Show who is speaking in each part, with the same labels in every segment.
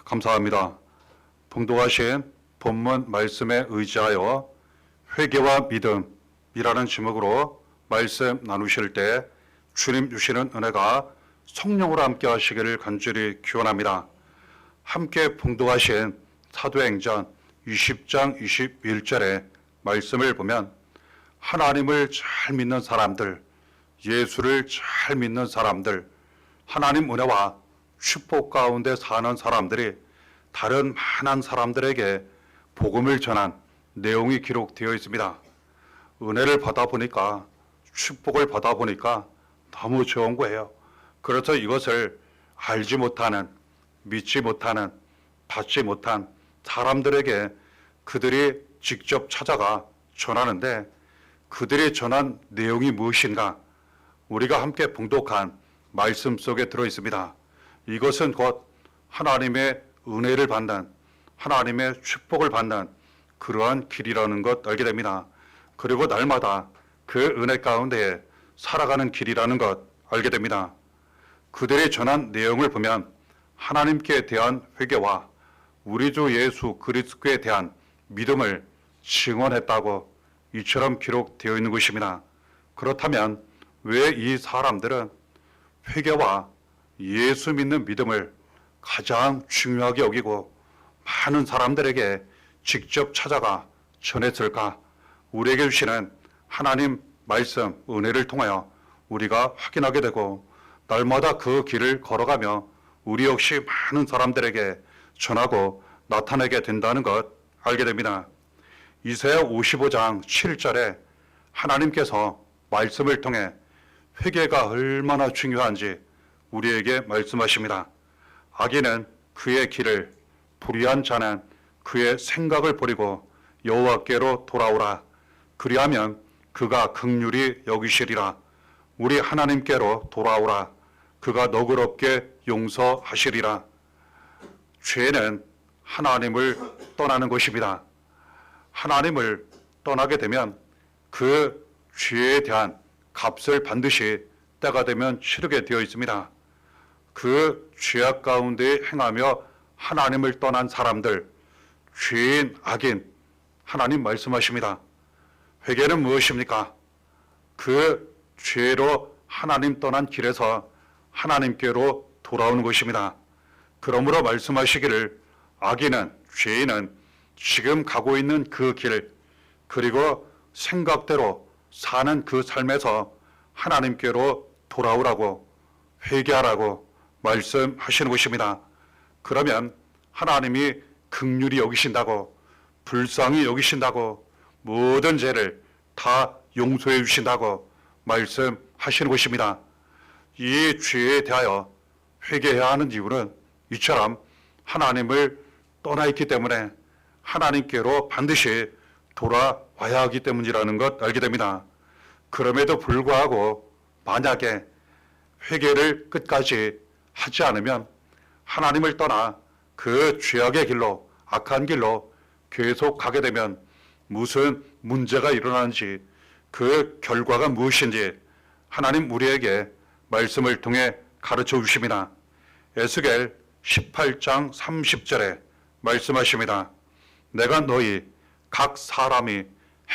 Speaker 1: 감사합니다. 봉독하신 본문 말씀에 의지하여 회개와 믿음이라는 제목으로 말씀 나누실 때 주님 주시는 은혜가 성령으로 함께 하시기를 간절히 기원합니다. 함께 봉독하신 사도행전 20장 21절의 말씀을 보면 하나님을 잘 믿는 사람들, 예수를 잘 믿는 사람들, 하나님 은혜와 축복 가운데 사는 사람들이 다른 많은 사람들에게 복음을 전한 내용이 기록되어 있습니다. 은혜를 받아보니까, 축복을 받아보니까 너무 좋은 거예요. 그래서 이것을 알지 못하는, 믿지 못하는, 받지 못한 사람들에게 그들이 직접 찾아가 전하는데, 그들이 전한 내용이 무엇인가? 우리가 함께 봉독한 말씀 속에 들어 있습니다. 이것은 곧 하나님의 은혜를 받는, 하나님의 축복을 받는 그러한 길이라는 것 알게 됩니다. 그리고 날마다 그 은혜 가운데 살아가는 길이라는 것 알게 됩니다. 그들이 전한 내용을 보면 하나님께 대한 회개와 우리 주 예수 그리스도에 대한 믿음을 증언했다고 이처럼 기록되어 있는 것입니다. 그렇다면 왜 이 사람들은 회개와 예수 믿는 믿음을 가장 중요하게 여기고 많은 사람들에게 직접 찾아가 전했을까? 우리에게 주시는 하나님 말씀, 은혜를 통하여 우리가 확인하게 되고 날마다 그 길을 걸어가며 우리 역시 많은 사람들에게 전하고 나타내게 된다는 것 알게 됩니다. 이사야 55장 7절에 하나님께서 말씀을 통해 회개가 얼마나 중요한지 우리에게 말씀하십니다. 악인은 그의 길을, 불의한 자는 그의 생각을 버리고 여호와께로 돌아오라. 그리하면 그가 긍휼히 여기시리라. 우리 하나님께로 돌아오라. 그가 너그럽게 용서하시리라. 죄는 하나님을 떠나는 것입니다. 하나님을 떠나게 되면 그 죄에 대한 값을 반드시 때가 되면 치르게 되어 있습니다. 그 죄악 가운데 행하며 하나님을 떠난 사람들, 죄인, 악인, 하나님 말씀하십니다. 회개는 무엇입니까? 그 죄로 하나님 떠난 길에서 하나님께로 돌아오는 것입니다. 그러므로 말씀하시기를 악인은, 죄인은 지금 가고 있는 그 길, 그리고 생각대로 사는 그 삶에서 하나님께로 돌아오라고, 회개하라고 말씀하시는 것입니다. 그러면 하나님이 긍휼히 여기신다고, 불쌍히 여기신다고, 모든 죄를 다 용서해 주신다고 말씀하시는 것입니다. 이 죄에 대하여 회개해야 하는 이유는 이처럼 하나님을 떠나 있기 때문에 하나님께로 반드시 돌아와야 하기 때문이라는 것 알게 됩니다. 그럼에도 불구하고 만약에 회개를 끝까지 하지 않으면 하나님을 떠나 그 죄악의 길로, 악한 길로 계속 가게 되면 무슨 문제가 일어나는지, 그 결과가 무엇인지 하나님 우리에게 말씀을 통해 가르쳐 주십니다. 에스겔 18장 30절에 말씀하십니다. 내가 너희 각 사람이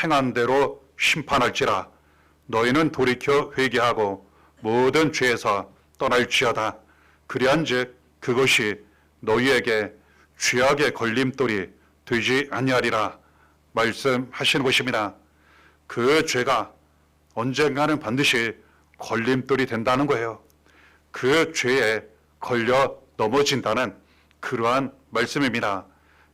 Speaker 1: 행한 대로 심판할지라. 너희는 돌이켜 회개하고 모든 죄에서 떠날지어다. 그리한즉 그것이 너희에게 죄악의 걸림돌이 되지 아니하리라 말씀하시는 것입니다. 그 죄가 언젠가는 반드시 걸림돌이 된다는 거예요. 그 죄에 걸려 넘어진다는 그러한 말씀입니다.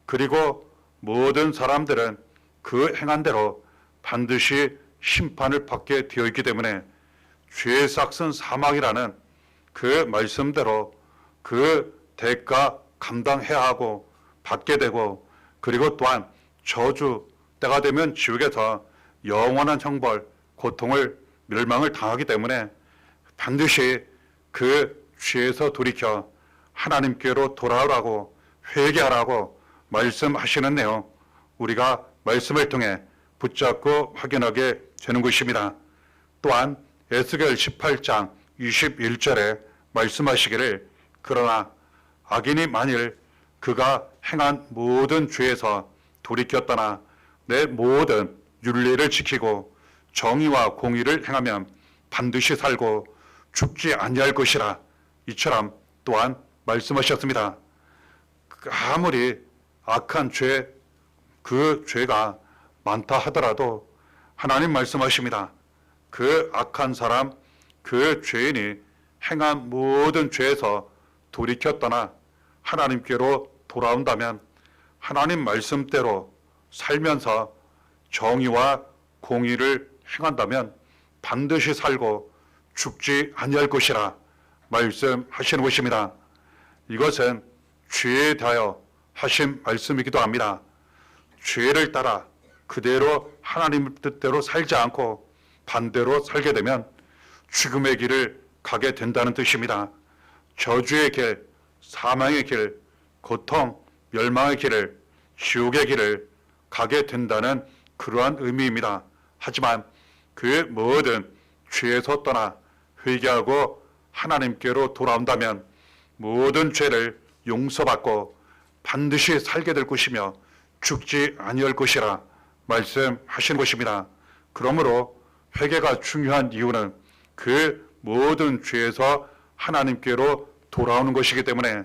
Speaker 1: 그리고 모든 사람들은 그 행한 대로 반드시 심판을 받게 되어 있기 때문에 죄의 삭은 사망이라는 그 말씀대로 그 대가 감당해야 하고 받게 되고, 그리고 또한 저주 때가 되면 지옥에서 영원한 형벌, 고통을, 멸망을 당하기 때문에 반드시 그 죄에서 돌이켜 하나님께로 돌아오라고, 회개하라고 말씀하시는 내용, 우리가 말씀을 통해 붙잡고 확인하게 되는 것입니다. 또한 에스겔 18장 21절에 말씀하시기를 그러나 악인이 만일 그가 행한 모든 죄에서 돌이켜 떠나 내 모든 윤리를 지키고 정의와 공의를 행하면 반드시 살고 죽지 아니할 것이라. 이처럼 또한 말씀하셨습니다. 아무리 악한 죄, 그 죄가 많다 하더라도 하나님 말씀하십니다. 그 악한 사람, 그 죄인이 행한 모든 죄에서 돌이켜 떠나 하나님께로 돌아온다면 하나님 말씀대로 살면서 정의와 공의를 행한다면 반드시 살고 죽지 아니할 것이라 말씀하시는 것입니다. 이것은 죄에 대하여 하신 말씀이기도 합니다. 죄를 따라 그대로 하나님 뜻대로 살지 않고 반대로 살게 되면 죽음의 길을 가게 된다는 뜻입니다. 저주의 길, 사망의 길, 고통, 멸망의 길을, 지옥의 길을 가게 된다는 그러한 의미입니다. 하지만 그 모든 죄에서 떠나 회개하고 하나님께로 돌아온다면 모든 죄를 용서받고 반드시 살게 될 것이며 죽지 아니할 것이라 말씀하신 것입니다. 그러므로 회개가 중요한 이유는 그 모든 죄에서 하나님께로 돌아오는 것이기 때문에,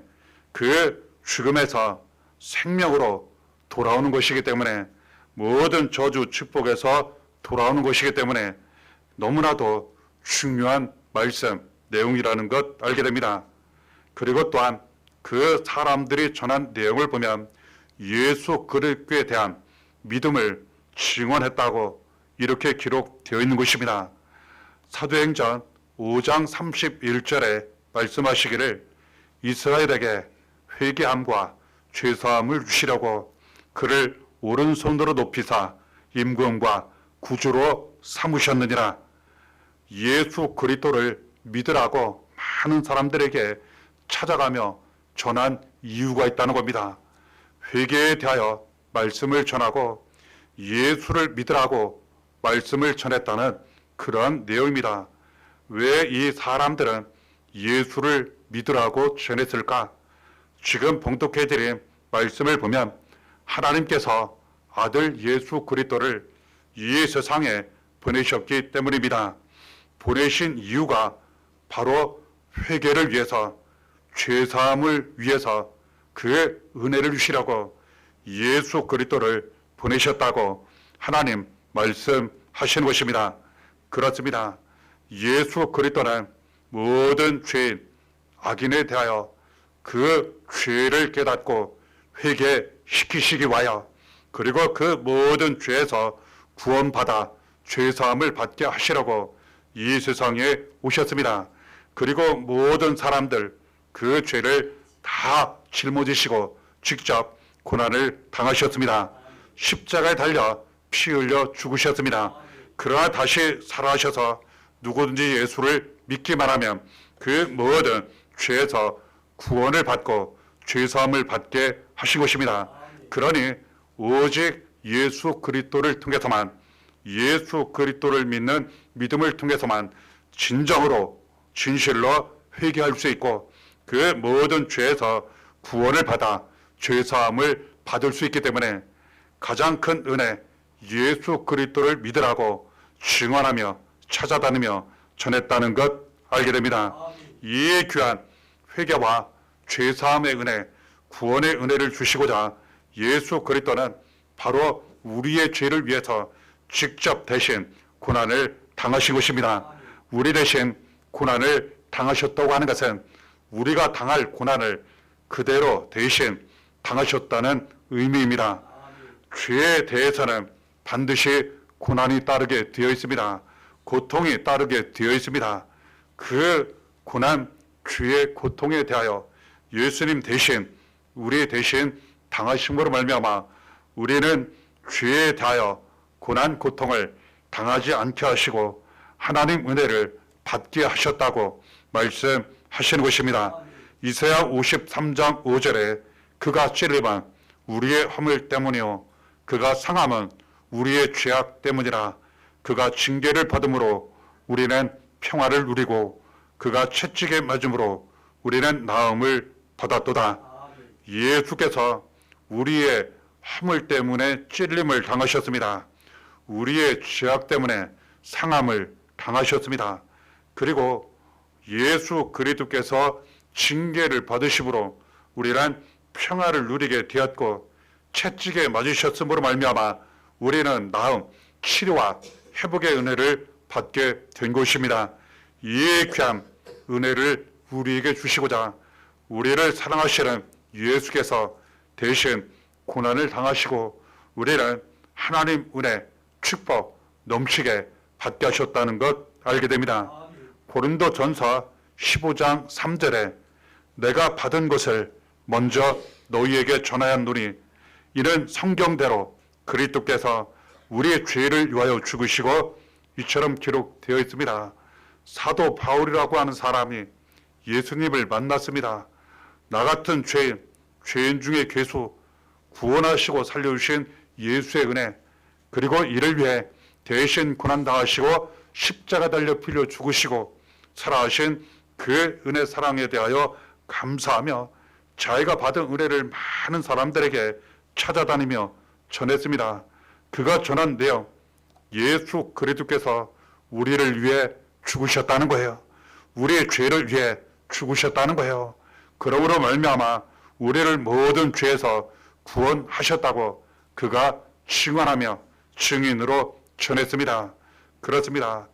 Speaker 1: 그 죽음에서 생명으로 돌아오는 것이기 때문에, 모든 저주 축복에서 돌아오는 것이기 때문에 너무나도 중요한 말씀, 내용이라는 것 알게 됩니다. 그리고 또한 그 사람들이 전한 내용을 보면 예수 그리스도에 대한 믿음을 증언했다고 이렇게 기록되어 있는 것입니다. 사도행전 5장 31절에 말씀하시기를 이스라엘에게 회개함과 죄사함을 주시려고 그를 오른손으로 높이사 임금과 구주로 삼으셨느니라. 예수 그리스도를 믿으라고 많은 사람들에게 찾아가며 전한 이유가 있다는 겁니다. 회개에 대하여 말씀을 전하고 예수를 믿으라고 말씀을 전했다는 그러한 내용입니다. 왜 이 사람들은 예수를 믿으라고 전했을까? 지금 봉독해드린 말씀을 보면 하나님께서 아들 예수 그리스도를 이 세상에 보내셨기 때문입니다. 보내신 이유가 바로 회개를 위해서, 죄사함을 위해서 그 은혜를 주시려고 예수 그리스도를 보내셨다고 하나님 말씀하시는 것입니다. 그렇습니다. 예수 그리스도는 모든 죄인, 악인에 대하여 그 죄를 깨닫고 회개시키시기 위하여, 그리고 그 모든 죄에서 구원받아 죄사함을 받게 하시려고 이 세상에 오셨습니다. 그리고 모든 사람들 그 죄를 다 짊어지시고 직접 고난을 당하셨습니다. 십자가에 달려 피 흘려 죽으셨습니다. 그러나 다시 살아나셔서 누구든지 예수를 믿기만 하면 그 모든 죄에서 구원을 받고 죄사함을 받게 하신 것입니다. 그러니 오직 예수 그리스도를 통해서만, 예수 그리스도를 믿는 믿음을 통해서만 진정으로 진실로 회개할 수 있고 그 모든 죄에서 구원을 받아 죄사함을 받을 수 있기 때문에 가장 큰 은혜, 예수 그리스도를 믿으라고 증언하며 찾아다니며 전했다는 것 알게 됩니다. 이 귀한 회개와 죄사함의 은혜, 구원의 은혜를 주시고자 예수 그리스도는 바로 우리의 죄를 위해서 직접 대신 고난을 당하신 것입니다. 우리 대신 고난을 당하셨다고 하는 것은 우리가 당할 고난을 그대로 대신 당하셨다는 의미입니다. 죄에 대해서는 반드시 고난이 따르게 되어 있습니다. 고통이 따르게 되어 있습니다. 그 고난, 죄의 고통에 대하여 예수님 대신, 우리 대신 당하심으로 말미암아 우리는 죄에 대하여 고난, 고통을 당하지 않게 하시고 하나님 은혜를 받게 하셨다고 말씀하시는 것입니다. 이사야 53장 5절에 그가 찔림은 우리의 허물 때문이요 그가 상함은 우리의 죄악 때문이라. 그가 징계를 받음으로 우리는 평화를 누리고 그가 채찍에 맞음으로 우리는 나음을 받았도다. 예수께서 우리의 허물 때문에 찔림을 당하셨습니다. 우리의 죄악 때문에 상함을 당하셨습니다. 그리고 예수 그리스도께서 징계를 받으심으로 우리는 평화를 누리게 되었고, 채찍에 맞으셨으므로 말미암아 우리는 나음, 치료와 회복의 은혜를 받게 된 것입니다. 이 귀한 은혜를 우리에게 주시고자 우리를 사랑하시는 예수께서 대신 고난을 당하시고 우리는 하나님 은혜, 축복 넘치게 받게 하셨다는 것 알게 됩니다. 고린도전서 15장 3절에 내가 받은 것을 먼저 너희에게 전하였노니 이는 성경대로 그리스도께서 우리의 죄를 위하여 죽으시고 이처럼 기록되어 있습니다. 사도 바울이라고 하는 사람이 예수님을 만났습니다. 나 같은 죄인 중에 괴수, 구원하시고 살려주신 예수의 은혜, 그리고 이를 위해 대신 고난당하시고 십자가 달려 빌려 죽으시고 살아하신 그 은혜 사랑에 대하여 감사하며 자기가 받은 은혜를 많은 사람들에게 찾아다니며 전했습니다. 그가 전한 내용, 예수 그리스도께서 우리를 위해 죽으셨다는 거예요. 우리의 죄를 위해 죽으셨다는 거예요. 그러므로 말미암아 우리를 모든 죄에서 구원하셨다고 그가 증언하며 증인으로 전했습니다. 그렇습니다.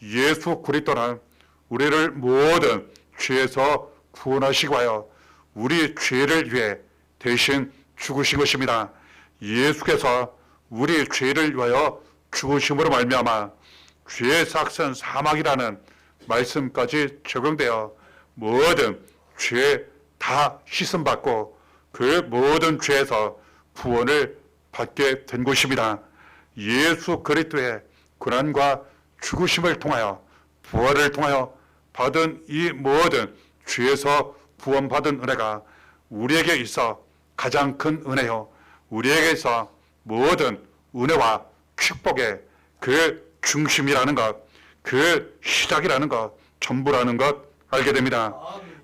Speaker 1: 예수 그리스도는 우리를 모든 죄에서 구원하시고 하여 우리 죄를 위해 대신 죽으신 것입니다. 예수께서 우리 죄를 위하여 죽으심으로 말미암아 죄의 삭은 사망이라는 말씀까지 적용되어 모든 죄 다 씻음받고 그 모든 죄에서 구원을 받게 된 것입니다. 예수 그리스도의 고난과 죽으심을 통하여 부활을 통하여 받은 이 모든 죄에서 구원받은 은혜가 우리에게 있어 가장 큰 은혜요, 우리에게 있어 모든 은혜와 축복의 그 중심이라는 것, 그 시작이라는 것, 전부라는 것 알게 됩니다.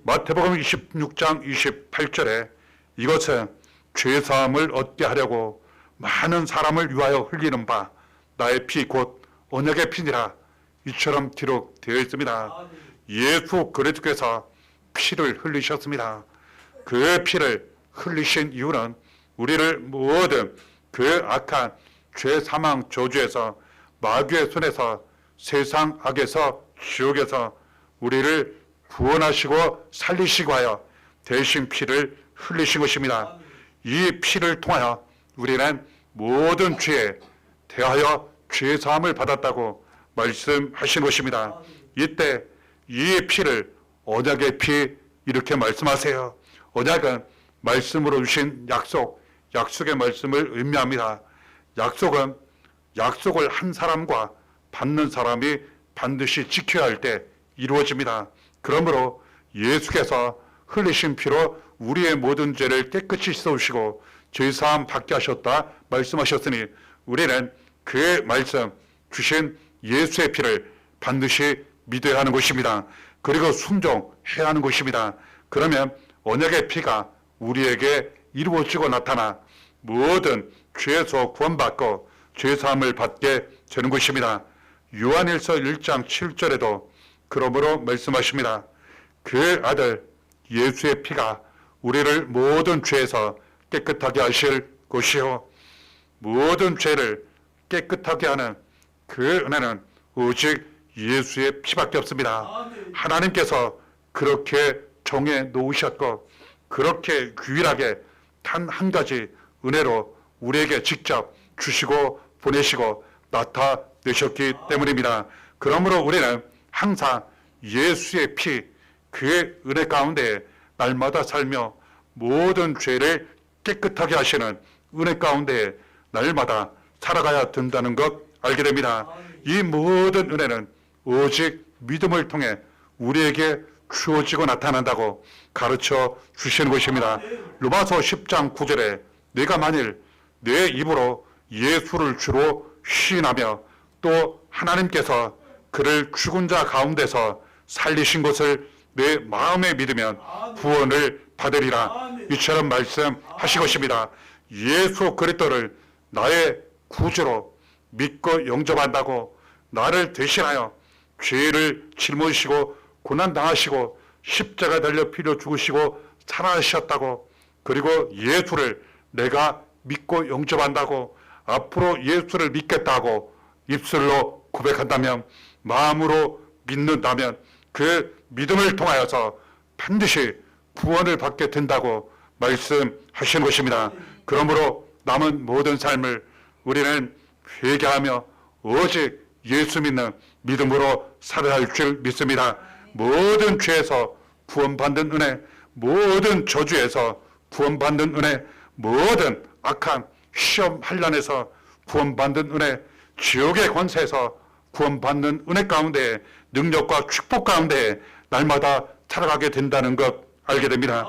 Speaker 1: 마태복음 26장 28절에 이것은 죄사함을 얻게 하려고 많은 사람을 위하여 흘리는 바 나의 피 곧 언약의 피니라 이처럼 기록되어 있습니다. 예수 그리스도께서 피를 흘리셨습니다. 그 피를 흘리신 이유는 우리를 모든 그 악한 죄 사망 저주에서 마귀의 손에서 세상 악에서 지옥에서 우리를 구원하시고 살리시고 하여 대신 피를 흘리신 것입니다. 이 피를 통하여 우리는 모든 죄에 대하여 죄사함을 받았다고 말씀하신 것입니다. 이때 이 피를 언약의 피 이렇게 말씀하세요. 언약은 말씀으로 주신 약속, 약속의 말씀을 의미합니다. 약속은 약속을 한 사람과 받는 사람이 반드시 지켜야 할 때 이루어집니다. 그러므로 예수께서 흘리신 피로 우리의 모든 죄를 깨끗이 씻어주시고 죄사함 받게 하셨다 말씀하셨으니 우리는 그 말씀 주신 예수의 피를 반드시 믿어야 하는 것입니다. 그리고 순종해야 하는 것입니다. 그러면 언약의 피가 우리에게 이루어지고 나타나 모든 죄에서 구원받고 죄사함을 받게 되는 것입니다. 요한일서 1장 7절에도 그러므로 말씀하십니다. 그 아들 예수의 피가 우리를 모든 죄에서 깨끗하게 하실 것이요, 모든 죄를 깨끗하게 하는 그 은혜는 오직 예수의 피밖에 없습니다. 하나님께서 그렇게 정해 놓으셨고 그렇게 유일하게 단 한 가지 은혜로 우리에게 직접 주시고 보내시고 나타내셨기 때문입니다. 그러므로 우리는 항상 예수의 피, 그의 은혜 가운데 날마다 살며 모든 죄를 깨끗하게 하시는 은혜 가운데 날마다 살아가야 된다는 것 알게 됩니다. 이 모든 은혜는 오직 믿음을 통해 우리에게 주어지고 나타난다고 가르쳐 주시는 것입니다. 로마서 10장 9절에 내가 만일 내 입으로 예수를 주로 시인하며 또 하나님께서 그를 죽은 자 가운데서 살리신 것을 내 마음에 믿으면 구원을 받으리라. 이처럼 말씀하신 것입니다. 예수 그리스도를 나의 구주로 믿고 영접한다고 나를 대신하여 죄를 짊어지시고 고난당하시고 십자가 달려 피로 죽으시고 살아나셨다고, 그리고 예수를 내가 믿고 영접한다고, 앞으로 예수를 믿겠다고 입술로 고백한다면, 마음으로 믿는다면 그 믿음을 통하여서 반드시 구원을 받게 된다고 말씀하시는 것입니다. 그러므로 남은 모든 삶을 우리는 회개하며 오직 예수 믿는 믿음으로 살아갈 줄 믿습니다. 모든 죄에서 구원받는 은혜, 모든 저주에서 구원받는 은혜, 모든 악한 시험 환난에서 구원받는 은혜, 지옥의 권세에서 구원받는 은혜 가운데, 능력과 축복 가운데 날마다 살아가게 된다는 것 알게 됩니다.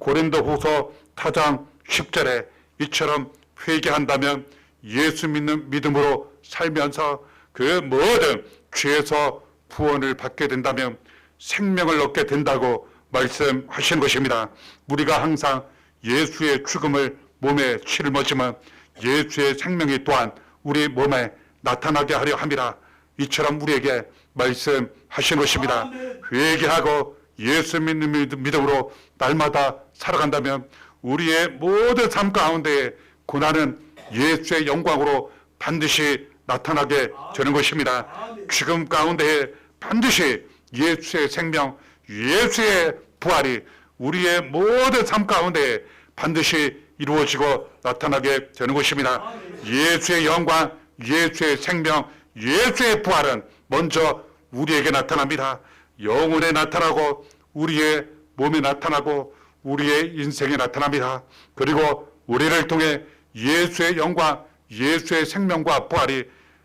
Speaker 1: 고린도후서 4장 10절에 이처럼 회개한다면 예수 믿는 믿음으로 살면서 그 모든 죄에서 구원을 받게 된다면 생명을 얻게 된다고 말씀하시는 것입니다. 우리가 항상 예수의 죽음을 몸에 짊어지면 예수의 생명이 또한 우리 몸에 나타나게 하려 함이라. 이처럼 우리에게 말씀하시는 것입니다. 회개하고 예수 믿는 믿음으로 날마다 살아간다면 우리의 모든 삶 가운데 고난은 예수의 영광으로 반드시 나타나게 되는 것입니다. 죽음 가운데 반드시 예수의 생명, 예수의 부활이 우리의 모든 삶 가운데 반드시 이루어지고 나타나게 되는 것입니다. 예수의 영광, 예수의 생명, 예수의 부활은 먼저 우리에게 나타납니다. 영혼에 나타나고 우리의 몸에 나타나고 우리의 인생에 나타납니다. 그리고 우리를 통해 예수의 영광, 예수의 생명과 부활이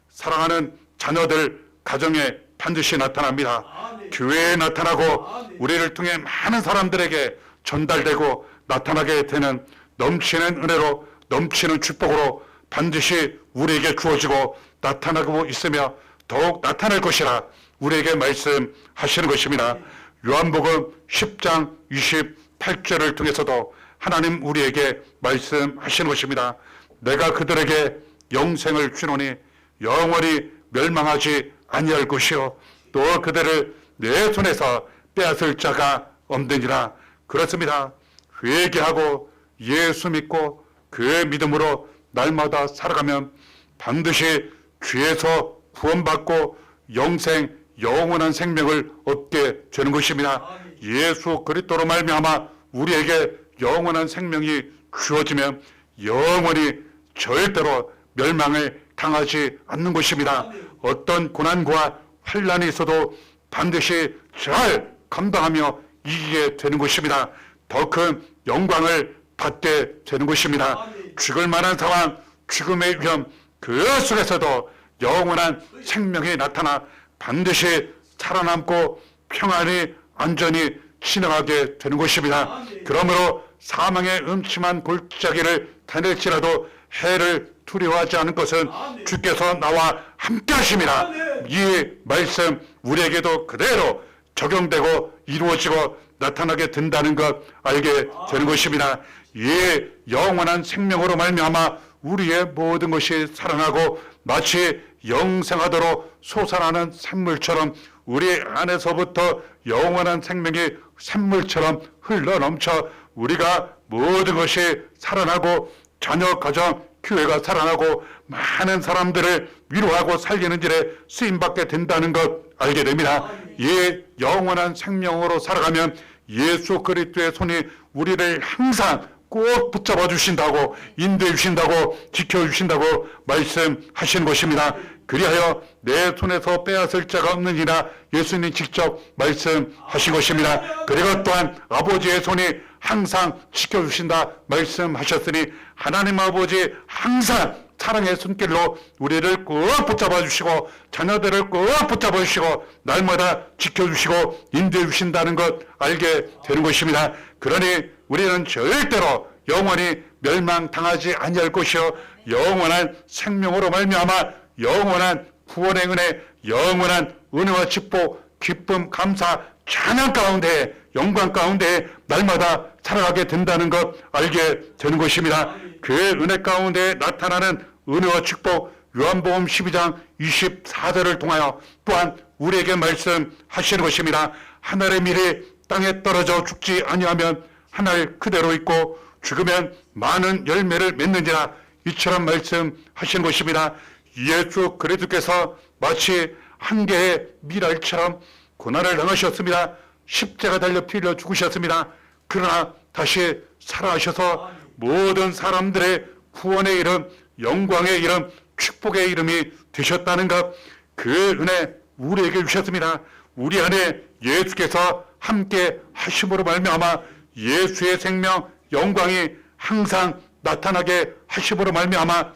Speaker 1: 사랑하는 자녀들 가정에 반드시 나타납니다. 교회에 나타나고 우리를 통해 많은 사람들에게 전달되고 나타나게 되는 넘치는 은혜로, 넘치는 축복으로 반드시 우리에게 주어지고 나타나고 있으며 더욱 나타날 것이라 우리에게 말씀하시는 것입니다. 요한복음 10장 28절을 통해서도 하나님 우리에게 말씀하시는 것입니다. 내가 그들에게 영생을 주노니 영원히 멸망하지 아니할 것이요 또 그들을 내 손에서 빼앗을 자가 없느니라. 그렇습니다. 회개하고 예수 믿고 그 믿음으로 날마다 살아가면 반드시 죄에서 구원받고 영생, 영원한 생명을 얻게 되는 것입니다. 예수 그리스도로 말미암아 우리에게 영원한 생명이 주어지면 영원히 절대로 멸망을 당하지 않는 것입니다. 어떤 고난과 환난이 있어도 반드시 잘 감당하며 이기게 되는 것입니다. 더 큰 영광을 받게 되는 것입니다. 죽을 만한 상황, 죽음의 위험, 그 속에서도 영원한 생명이 나타나 반드시 살아남고 평안히 안전히 지나가게 되는 것입니다. 그러므로 사망의 음침한 골짜기를 다닐지라도 해를 두려워하지 않은 것은 주께서 나와 함께 하심이라. 이 말씀 우리에게도 그대로 적용되고 이루어지고 나타나게 된다는 것 알게 되는 것입니다. 이 영원한 생명으로 말미암아 우리의 모든 것이 살아나고 마치 영생하도록 솟아나는 샘물처럼 우리 안에서부터 영원한 생명이 샘물처럼 흘러넘쳐 우리가 모든 것이 살아나고 자녀, 가정, 교회가 살아나고 많은 사람들을 위로하고 살리는 일에 쓰임받게 된다는 것 알게 됩니다. 이 영원한 생명으로 살아가면 예수 그리스도의 손이 우리를 항상 꼭 붙잡아 주신다고, 인도해 주신다고, 지켜 주신다고 말씀하시는 것입니다. 그리하여 내 손에서 빼앗을 자가 없느니라 예수님이 직접 말씀하신 것입니다. 그리고 또한 아버지의 손이 항상 지켜주신다 말씀하셨으니 하나님 아버지 항상 사랑의 손길로 우리를 꼭 붙잡아 주시고 자녀들을 꼭 붙잡아 주시고 날마다 지켜주시고 인도해 주신다는 것 알게 되는 것입니다. 그러니 우리는 절대로 영원히 멸망당하지 아니할 것이요 영원한 생명으로 말미암아 영원한 구원의 은혜, 영원한 은혜와 축복, 기쁨, 감사, 찬양 가운데 영광 가운데 날마다 살아가게 된다는 것 알게 되는 것입니다. 그의 은혜 가운데 나타나는 은혜와 축복 요한복음 12장 24절을 통하여 또한 우리에게 말씀하시는 것입니다. 하늘의 밀이 땅에 떨어져 죽지 아니하면 하늘 그대로 있고 죽으면 많은 열매를 맺는지라 이처럼 말씀하시는 것입니다. 예수 그리스도께서 마치 한 개의 밀알처럼 고난을 당하셨습니다. 십자가 달려 피 흘려 죽으셨습니다. 그러나 다시 살아나셔서 모든 사람들의 구원의 이름, 영광의 이름, 축복의 이름이 되셨다는 것, 그 은혜 우리에게 주셨습니다. 우리 안에 예수께서 함께 하심으로 말미암아 예수의 생명, 영광이 항상 나타나게 하심으로 말미암아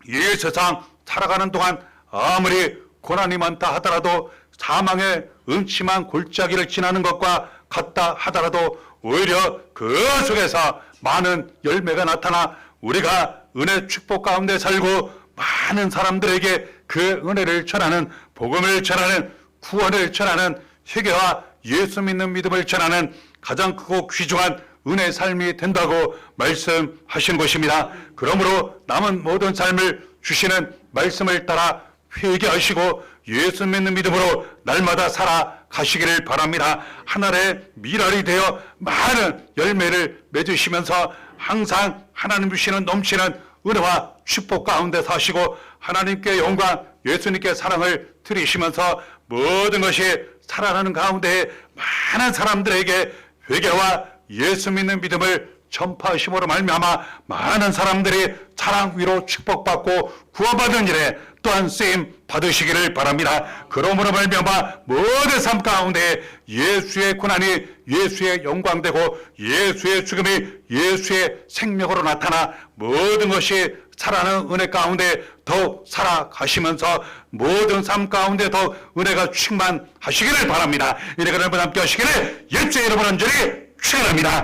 Speaker 1: 이 세상 살아가는 동안 아무리 고난이 많다 하더라도 사망의 음침한 골짜기를 지나는 것과 같다 하더라도 오히려 그 속에서 많은 열매가 나타나 우리가 은혜 축복 가운데 살고 많은 사람들에게 그 은혜를 전하는, 복음을 전하는, 구원을 전하는, 회개와 예수 믿는 믿음을 전하는 가장 크고 귀중한 은혜의 삶이 된다고 말씀하신 것입니다. 그러므로 남은 모든 삶을 주시는 말씀을 따라 회개하시고 예수 믿는 믿음으로 날마다 살아가시기를 바랍니다. 하늘의 밀알이 되어 많은 열매를 맺으시면서 항상 하나님 주시는 넘치는 은혜와 축복 가운데 사시고 하나님께 영광, 예수님께 사랑을 드리시면서 모든 것이 살아나는 가운데 많은 사람들에게 회개와 예수 믿는 믿음을 전파하심으로 말미암아 많은 사람들이 사랑, 위로, 축복받고 구원받은 일에 또한 쓰임 받으시기를 바랍니다. 그러므로 말미암아 모든 삶 가운데 예수의 고난이 예수의 영광되고 예수의 죽음이 예수의 생명으로 나타나 모든 것이 살아나는 은혜 가운데 더욱 살아가시면서 모든 삶 가운데 더욱 은혜가 충만하시기를 바랍니다. 이래가 여러분 함께 하시기를 예수의 이름으로 간절히 축원합니다.